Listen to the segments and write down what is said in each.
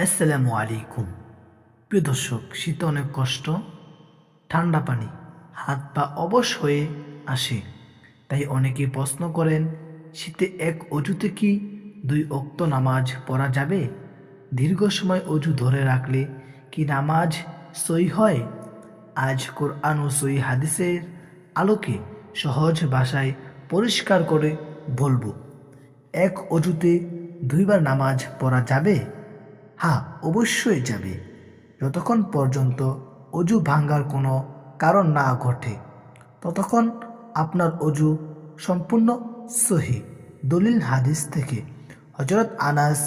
আসসালামু আলাইকুম। প্রিয় দর্শক, শীতে অনেক কষ্ট, ঠান্ডা পানি হাত পা অবশ হয়ে আসে। তাই অনেকেই প্রশ্ন করেন, শীতে এক অজুতে কি 2 ওয়াক্ত নামাজ পড়া যাবে? দীর্ঘ সময় অজু ধরে রাখলে কি নামাজ সই হয়? আজ কোরআন ও সই হাদিসের আলোকে সহজ ভাষায় পরিষ্কার করে বলবো। এক অজুতে 2বার নামাজ পড়া যাবে? হ্যাঁ, অবশ্যই যাবে, যতক্ষণ পর্যন্ত অজু ভাঙার কোনো কারণ না ঘটে ততক্ষণ আপনার অজু সম্পূর্ণ সহি। দলিল হাদিস থেকে হযরত আনাস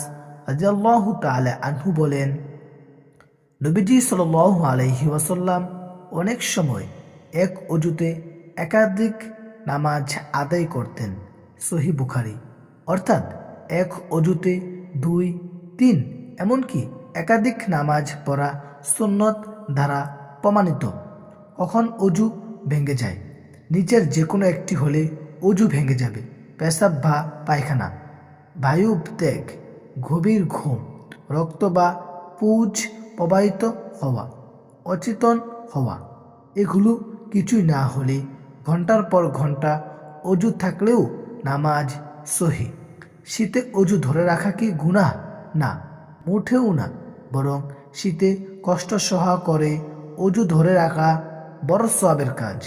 রাদিয়াল্লাহু তাআলা আনহু বলেন, নবীজি সাল্লাল্লাহু আলাইহি ওয়াসাল্লাম অনেক সময় এক অজুতে একাধিক নামাজ আদায় করতেন। সহি বুখারী। অর্থাৎ এক অজুতে 2, 3 এমনকি একাধিক নামাজ পড়া সুন্নত দ্বারা প্রমাণিত। কখন অজু ভেঙে যায়? নিচের যে কোনো একটি হলে অজু ভেঙে যাবে: পেশাব বা পায়খানা, বায়ু ত্যাগ, গভীর ঘুম, রক্ত বা পুজ প্রবাহিত হওয়া, অচেতন হওয়া। এগুলো কিছুই না হলে ঘন্টার পর ঘন্টা অজু থাকলেও নামাজ সহি। শীতে অজু ধরে রাখা কি গুনাহ? না, মোটেও না। বরং শীতে কষ্ট সহ করে অজু ধরে রাখা বড় সওয়াবের কাজ।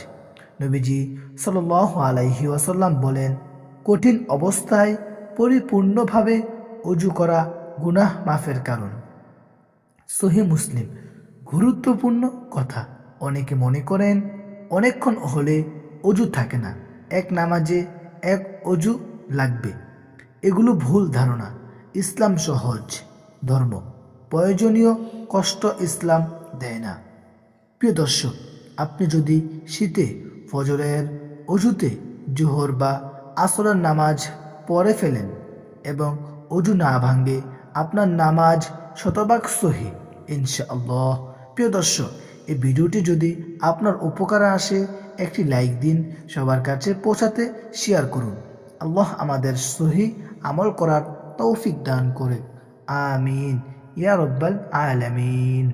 নবীজি সাল্লাল্লাহু আলাইহি ওয়াসাল্লাম বলেন, কঠিন অবস্থায় পরিপূর্ণভাবে অজু করা গুনাহ মাফের কারণ। সহি মুসলিম। গুরুত্বপূর্ণ কথা, অনেকে মনে করেন অনেকক্ষণ হলে অজু থাকে না, এক নামাজে এক অজু লাগবে। এগুলো ভুল ধারণা। ইসলাম সহজ ধর্ম, প্রয়োজনীয় কষ্ট ইসলাম দেয় না। প্রিয় দর্শক, আপনি যদি শীতে ফজরের অজুতে জোহর বা আসরের নামাজ পড়ে ফেলেন এবং অজু না ভাঙে, আপনার নামাজ শতভাগ সহি ইনশাআল্লাহ। প্রিয় দর্শক, এই ভিডিওটি যদি আপনার উপকারে আসে একটি লাইক দিন, সবার কাছে পৌঁছাতে শেয়ার করুন। আল্লাহ আমাদের সহি আমল করার তৌফিক দান করে। আমিন ইয়া রব্বাল আলামিন।